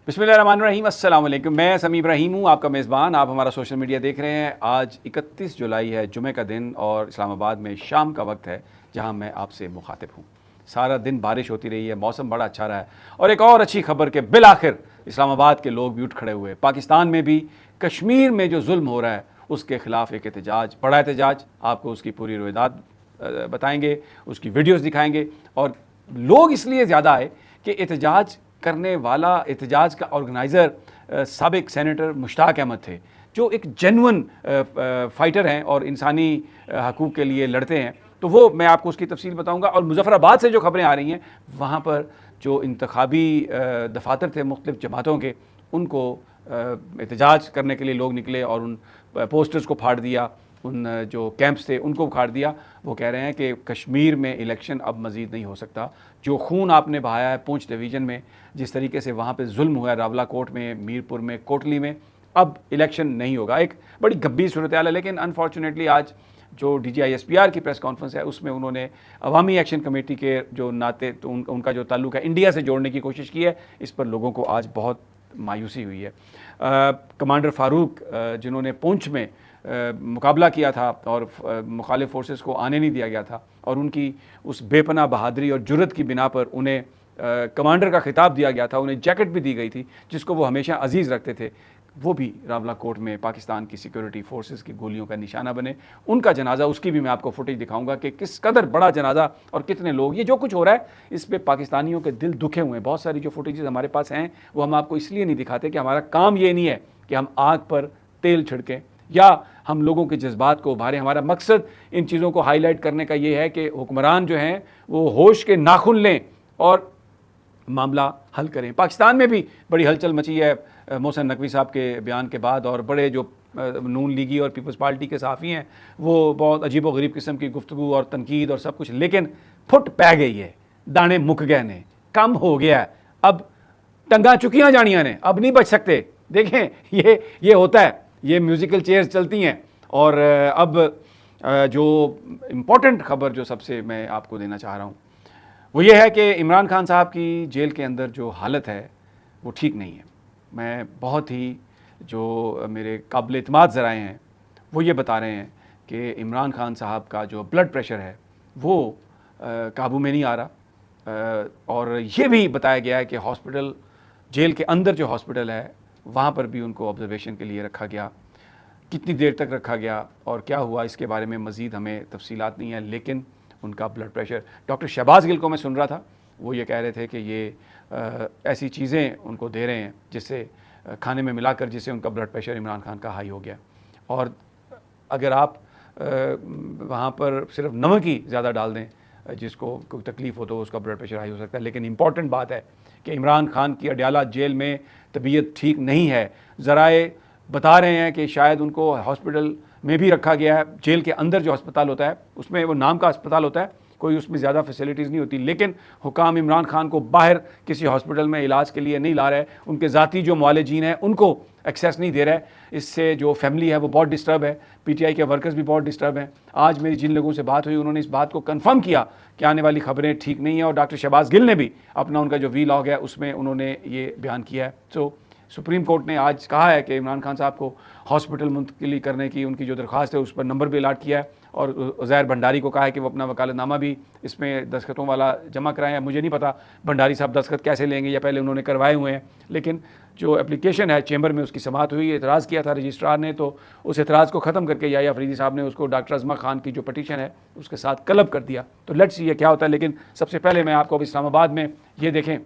बिस्मिल्लाहिर्रहमानिर्रहीम, अस्सलाम वालेकुम। मैं समी इब्राहिम हूँ, आपका मेज़बान। आप हमारा सोशल मीडिया देख रहे हैं। आज 31 जुलाई है, जुमे का दिन, और इस्लामाबाद में शाम का वक्त है जहाँ मैं आपसे मुखातिब हूँ। सारा दिन बारिश होती रही है, मौसम बड़ा अच्छा रहा है, और एक और अच्छी खबर के बिल आखिर इस्लामाबाद के लोग भी उठ खड़े हुए। पाकिस्तान में भी कश्मीर में जो जुल्म हो रहा है उसके ख़िलाफ़ एक एहतजाज, बड़ा एहतजाज। आपको उसकी पूरी रोयदाद बताएँगे, उसकी वीडियोज़ दिखाएँगे। और लोग इसलिए ज़्यादा आए कि एहतजाज करने वाला, एहतजाज का ऑर्गेनाइज़र साबिक सेनेटर मुश्ताक अहमद थे, जो एक जेन्युइन फ़ाइटर हैं और इंसानी हकूक़ के लिए लड़ते हैं। तो वो मैं आपको उसकी तफसील बताऊंगा। और मुज़फ़्फ़राबाद से जो खबरें आ रही हैं, वहाँ पर जो इंतखाबी दफातर थे मुख्तलिफ़ जमातों के, उनको एहतजाज करने के लिए लोग निकले और उन पोस्टर्स को फाड़ दिया, उन जो कैंप्स थे उनको उखाड़ दिया। वो कह रहे हैं कि कश्मीर में इलेक्शन अब मज़ीद नहीं हो सकता। जो खून आपने बहाया है पूंछ डिवीज़न में, जिस तरीके से वहाँ पे जुल्म हुआ है रावला कोट में, मीरपुर में, कोटली में, अब इलेक्शन नहीं होगा। एक बड़ी गंभीर सूरत हाल है। लेकिन अनफॉर्चुनेटली आज जो DGISPR की प्रेस कॉन्फ्रेंस है उसमें उन्होंने अवामी एक्शन कमेटी के जो नाते तो उनका जो ताल्लुक है इंडिया से जोड़ने की कोशिश की है। इस पर लोगों को आज बहुत मायूसी हुई है। कमांडर फ़ारूक, जिन्होंने पुंछ में मुकाबला किया था और मुखालिफ फोर्सेस को आने नहीं दिया गया था, और उनकी उस बेपनाह बहादुरी और जुर्रत की बिना पर उन्हें कमांडर का खिताब दिया गया था, उन्हें जैकेट भी दी गई थी जिसको वो हमेशा अजीज़ रखते थे, वो भी रावला कोट में पाकिस्तान की सिक्योरिटी फोर्सेस की गोलियों का निशाना बने। उनका जनाजा, उसकी भी मैं आपको फुटेज दिखाऊंगा कि किस कदर बड़ा जनाजा और कितने लोग, ये जो कुछ हो रहा है इस पर पाकिस्तानियों के दिल दुखे हुए हैं। बहुत सारी जो फुटेजेस हमारे पास हैं वो हम आपको इसलिए नहीं दिखाते कि हमारा काम ये नहीं है कि हम आग पर तेल छिड़कें या हम लोगों के जज्बात को उभारें। हमारा मकसद इन चीज़ों को हाईलाइट करने का ये है कि हुक्मरान जो हैं वो होश के नाखुन लें और मामला हल करें। पाकिस्तान में भी बड़ी हलचल मची है मोहसिन नकवी साहब के बयान के बाद, और बड़े जो नून लीगी और पीपल्स पार्टी के सहाफ़ी हैं वो बहुत अजीब व गरीब किस्म की गुफ्तगू और तनकीद और सब कुछ, लेकिन फुट पै गई है, दाने मुक गए ने, कम हो गया है, अब टंगा चुकियाँ जानियाँ ने, अब नहीं बच सकते। देखें ये होता है, ये म्यूज़िकल चेयर्स चलती हैं। और अब जो इम्पोर्टेंट खबर जो सबसे मैं आपको देना चाह रहा हूँ वो ये है कि इमरान खान साहब की जेल के अंदर जो हालत है वो ठीक नहीं है। मैं बहुत ही जो मेरे काबिल एतमाद ज़राए हैं वो ये बता रहे हैं कि इमरान खान साहब का जो ब्लड प्रेशर है वो काबू में नहीं आ रहा। और ये भी बताया गया है कि हॉस्पिटल, जेल के अंदर जो हॉस्पिटल है वहाँ पर भी उनको ऑब्जर्वेशन के लिए रखा गया। कितनी देर तक रखा गया और क्या हुआ इसके बारे में मज़ीद हमें तफसीलात नहीं है, लेकिन उनका blood pressure, doctor Shahbaz Gill को मैं सुन रहा था, वो ये कह रहे थे कि ये ऐसी चीज़ें उनको दे रहे हैं जिससे खाने में मिलाकर, जिससे उनका ब्लड प्रेशर इमरान खान का हाई हो गया। और अगर आप वहाँ पर सिर्फ नमक ही ज़्यादा डाल दें, जिसको कोई तकलीफ़ हो तो उसका ब्लड प्रेशर हाई हो सकता है। लेकिन इम्पॉर्टेंट बात है कि इमरान खान की अडयाला जेल में तबीयत ठीक नहीं है। ज़राए बता रहे हैं कि शायद उनको हॉस्पिटल में भी रखा गया है। जेल के अंदर जो अस्पताल होता है उसमें वो नाम का अस्पताल होता है, कोई उसमें ज़्यादा फैसिलिटीज़ नहीं होती, लेकिन हुकाम इमरान खान को बाहर किसी हॉस्पिटल में इलाज के लिए नहीं ला रहा है। उनके ज़ाती जो मुआलिजीन हैं उनको एक्सेस नहीं दे रहा है। इससे जो फैमिली है वो बहुत डिस्टर्ब है, PTI के वर्कर्स भी बहुत डिस्टर्ब हैं। आज मेरी जिन लोगों से बात हुई उन्होंने इस बात को कन्फर्म किया कि आने वाली खबरें ठीक नहीं हैं। और डॉक्टर शहबाज गिल ने भी अपना उनका जो वीलॉग है उसमें उन्होंने ये बयान किया है। तो सुप्रीम कोर्ट ने आज कहा है कि इमरान खान साहब को हॉस्पिटल मुंतकिली करने की उनकी जो दरख्वास्त है उस पर नंबर भी अलाट किया है, और उज़ैर भंडारी को कहा है कि वो अपना वकालतनामा भी इसमें दस्तखतों वाला जमा कराएं। मुझे नहीं पता भंडारी साहब दस्तखत कैसे लेंगे या पहले उन्होंने करवाए हुए हैं, लेकिन जो एप्लीकेशन है चैम्बर में उसकी समाअत हुई, एतराज़ किया था रजिस्ट्रार ने, तो उस एतराज़ को ख़त्म करके याया फरीदी साहब ने उसको डॉक्टर अज़मा खान की जो पटिशन है उसके साथ कलब कर दिया। तो लेट्स सी ये क्या होता है। लेकिन सबसे पहले मैं आपको अब इस्लामाबाद में ये देखें,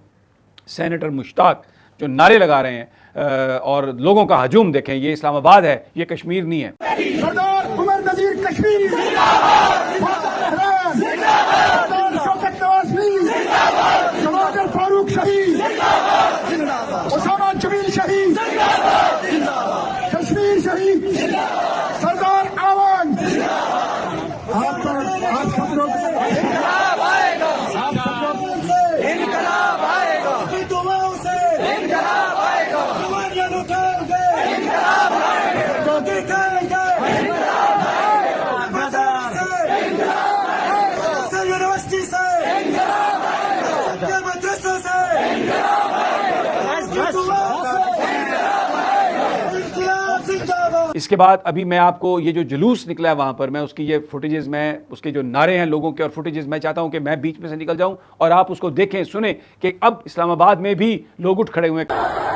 सेनेटर मुश्ताक जो नारे लगा रहे हैं और लोगों का हजूम देखें। ये इस्लामाबाद है, ये कश्मीर नहीं है। सरदार उमर नज़ीर कश्मीरी कमांडर फारूक शहीद, उसामा जमील शहीद, कश्मीर शहीद, सरदार आवान। आप सब लोग इनकलाब आएगा, आप सब लोग से इनकलाब आएगा, दुआओं से इनकलाब आएगा, दुआएं उठाएंगे, इनकलाब आएगा, जो दिखाएंगे इनकलाब आएगा, इसके बाद अभी मैं आपको ये जो जुलूस निकला है वहाँ पर, मैं उसकी ये फुटेजेस, मैं उसके जो नारे हैं लोगों के और फुटेजेस, मैं चाहता हूँ कि मैं बीच में से निकल जाऊँ और आप उसको देखें, सुने कि अब इस्लामाबाद में भी लोग उठ खड़े हुए हैं।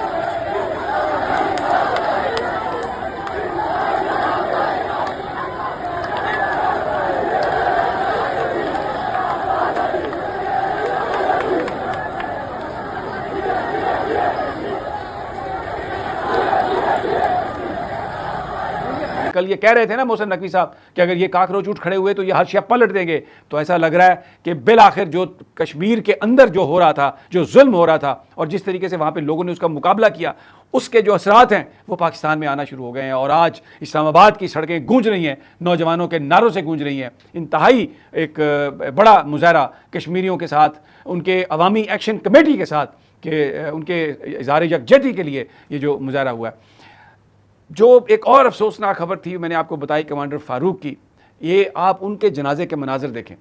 कल ये कह रहे थे ना मोहसिन नकवी साहब कि अगर ये काकरोच उठ खड़े हुए तो ये हाशिया पलट देंगे। तो ऐसा लग रहा है कि बिल आखिर जो कश्मीर के अंदर जो हो रहा था, जो जुल्म हो रहा था और जिस तरीके से वहाँ पे लोगों ने उसका मुकाबला किया, उसके जो असरात हैं वो पाकिस्तान में आना शुरू हो गए हैं। और आज इस्लामाबाद की सड़कें गूंज रही हैं, नौजवानों के नारों से गूंज रही हैं। इंतहाई एक बड़ा मुजाहरा कश्मीरियों के साथ, उनके अवामी एक्शन कमेटी के साथ, कि उनके इज़हार यकजहती के लिए ये जो मुजाहरा हुआ है। जो एक और अफसोसनाक खबर थी, मैंने आपको बताई कमांडर फारूक की, ये आप उनके जनाजे के मनाजिर देखें।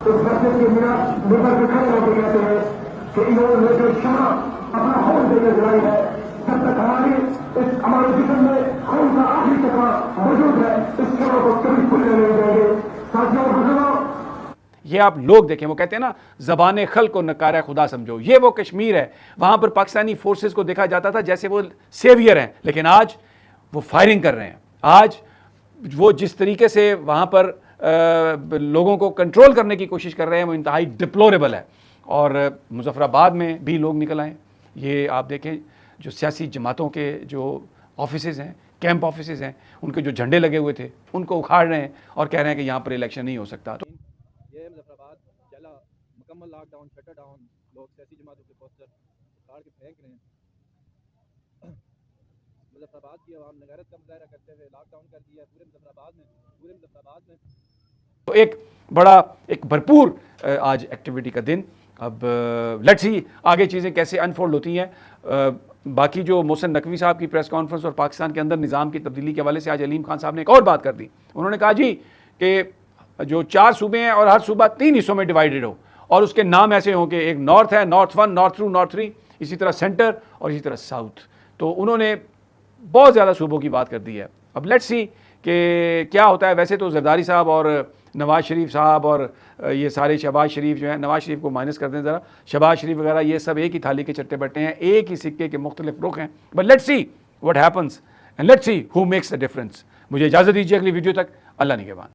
ये आप लोग देखें, वो कहते हैं ना, ज़बान खल को नकार खुदा समझो। ये वो कश्मीर है, वहाँ पर पाकिस्तानी फोर्सेस को देखा जाता था जैसे वो सेवियर हैं, लेकिन आज वो फायरिंग कर रहे हैं। आज वो जिस तरीके से वहाँ पर लोगों को कंट्रोल करने की कोशिश कर रहे हैं वो इंतहाई डिप्लोरेबल है। और मुजफ्फराबाद में भी लोग निकल आए। ये आप देखें, जो सियासी जमातों के जो ऑफिसेज हैं, कैंप ऑफिसेज हैं, उनके जो झंडे लगे हुए थे उनको उखाड़ रहे हैं और कह रहे हैं कि यहाँ पर इलेक्शन नहीं हो सकता। तो ये मुजफ्फराबाद चला मुकम्मल लॉकडाउन, शटर डाउन, लोग सियासी जमातों के पोस्टर उखाड़ के फेंक रहे हैं। मुजफ्फराबाद की आवाम ने गैरत का मुजाहरा करते हुए लॉकडाउन कर दिया पूरे मुजफ्फराबाद में। तो एक बड़ा, एक भरपूर आज एक्टिविटी का दिन। अब लेट्स सी आगे चीज़ें कैसे अनफोल्ड होती हैं। बाकी जो मोहसिन नकवी साहब की प्रेस कॉन्फ्रेंस और पाकिस्तान के अंदर निज़ाम की तब्दीली के हवाले से आज अलीम खान साहब ने एक और बात कर दी। उन्होंने कहा जी कि जो 4 सूबे हैं और हर सूबा 3 हिस्सों में डिवाइडेड हो और उसके नाम ऐसे हों कि एक नॉर्थ है, नॉर्थ 1, नॉर्थ 2, नॉर्थ 3, इसी तरह सेंटर और इसी तरह साउथ। तो उन्होंने बहुत ज़्यादा सूबों की बात कर दी है। अब लेट्स सी कि क्या होता है। वैसे तो जरदारी साहब और नवाज़ शरीफ साहब और ये सारे, शहबाज शरीफ जो है, नवाज़ शरीफ को माइनस कर दें ज़रा, शहबाज शरीफ वगैरह, ये सब एक ही थाली के चट्टे बट्टे हैं, एक ही सिक्के के मुख्तलिफ रुख हैं। But let's see what happens and let's see who makes the difference. मुझे इजाज़त दीजिए अगली वीडियो तक। अल्लाह निगहबान।